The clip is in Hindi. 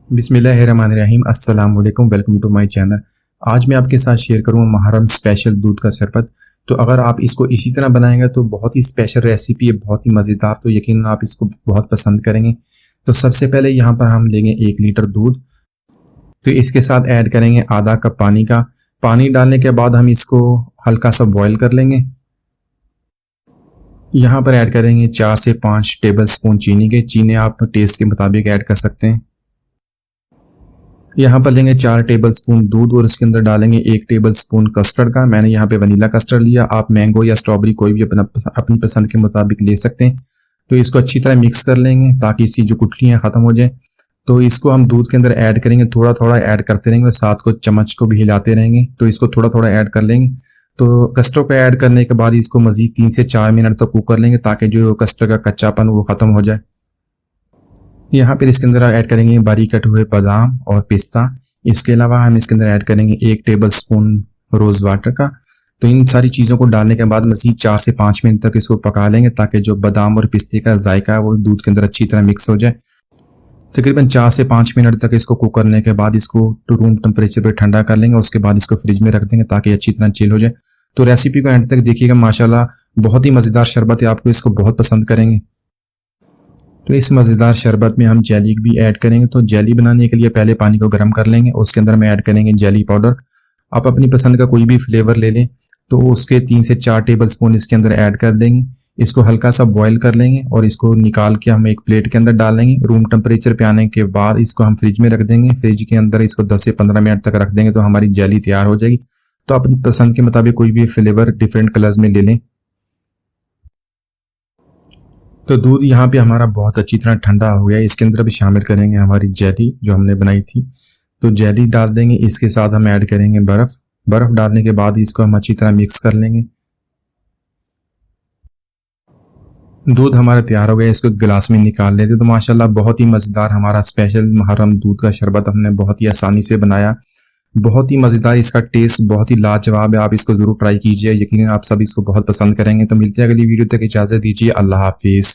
बिस्मिल्लाहिर्रहमानिर्रहीम। अस्सलाम वालेकुम, वेलकम टू माय चैनल। आज मैं आपके साथ शेयर करूँगा मुहर्रम स्पेशल दूध का शरबत। तो अगर आप इसको इसी तरह बनाएंगे तो बहुत ही स्पेशल रेसिपी है, बहुत ही मज़ेदार। तो यकीनन आप इसको बहुत पसंद करेंगे। तो सबसे पहले यहाँ पर हम लेंगे 1 लीटर दूध। तो इसके साथ ऐड करेंगे आधा कप पानी का। पानी डालने के बाद हम इसको हल्का सा बॉयल कर लेंगे। यहाँ पर ऐड करेंगे 4 से 5 टेबल स्पून चीनी के। चीनी आप टेस्ट के मुताबिक ऐड कर सकते हैं। यहाँ पर लेंगे 4 टेबल स्पून दूध और इसके अंदर डालेंगे 1 टेबल स्पून कस्टर्ड का। मैंने यहाँ पे वनीला कस्टर्ड लिया, आप मैंगो या स्ट्रॉबेरी कोई भी अपनी पसंद के मुताबिक ले सकते हैं। तो इसको अच्छी तरह मिक्स कर लेंगे ताकि इसकी जो गुठलियाँ ख़त्म हो जाए। तो इसको हम दूध के अंदर ऐड करेंगे, थोड़ा थोड़ा ऐड करते रहेंगे और साथ को चम्मच को भी हिलाते रहेंगे। तो इसको थोड़ा थोड़ा ऐड कर लेंगे। तो कस्टर्ड को ऐड करने के बाद इसको मज़ीद 3 से 4 मिनट तक कुक कर लेंगे ताकि जो कस्टर्ड का कच्चापन वो ख़त्म हो जाए। यहाँ पर इसके अंदर ऐड करेंगे बारीक कटे हुए बादाम और पिस्ता। इसके अलावा हम इसके अंदर ऐड करेंगे 1 टेबल स्पून रोज़ वाटर का। तो इन सारी चीज़ों को डालने के बाद मज़ीद 4 से 5 मिनट तक इसको पका लेंगे ताकि जो बादाम और पिस्ते का जायका है वो दूध के अंदर अच्छी तरह मिक्स हो जाए। तकरीबन 4 से 5 मिनट तक इसको कुक करने के बाद इसको रूम टेम्परेचर पर ठंडा कर लेंगे। उसके बाद इसको फ्रिज में रख देंगे ताकि अच्छी तरह चिल हो जाए। तो रेसिपी को एंड तक देखिएगा, माशाल्लाह बहुत ही मज़ेदार शरबत है, आपको इसको बहुत पसंद करेंगे। तो इस मज़ेदार शरबत में हम जेली भी ऐड करेंगे। तो जेली बनाने के लिए पहले पानी को गर्म कर लेंगे, उसके अंदर में ऐड करेंगे जेली पाउडर। आप अपनी पसंद का कोई भी फ्लेवर ले लें। तो उसके 3 से 4 टेबल स्पून इसके अंदर ऐड कर देंगे। इसको हल्का सा बॉयल कर लेंगे और इसको निकाल के हम एक प्लेट के अंदर डाल लेंगे। रूम टेम्परेचर पे आने के बाद इसको हम फ्रिज में रख देंगे। फ्रिज के अंदर इसको 10 से 15 मिनट तक रख देंगे तो हमारी जेली तैयार हो जाएगी। तो अपनी पसंद के मुताबिक कोई भी फ्लेवर डिफरेंट कलर्स में ले लें। तो दूध यहाँ पे हमारा बहुत अच्छी तरह ठंडा हो गया है। इसके अंदर भी शामिल करेंगे हमारी जेली जो हमने बनाई थी। तो जेली डाल देंगे, इसके साथ हम ऐड करेंगे बर्फ़ डालने के बाद इसको हम अच्छी तरह मिक्स कर लेंगे। दूध हमारा तैयार हो गया, इसको गिलास में निकाल लेते। तो माशाल्लाह बहुत ही मज़ेदार हमारा स्पेशल मुहर्रम दूध का शरबत हमने बहुत ही आसानी से बनाया। बहुत ही मज़ेदार, इसका टेस्ट बहुत ही लाजवाब है। आप इसको ज़रूर ट्राई कीजिए, यकीनन आप सब इसको बहुत पसंद करेंगे। तो मिलते हैं अगली वीडियो तक, इजाज़त दीजिए, अल्लाह हाफिज़।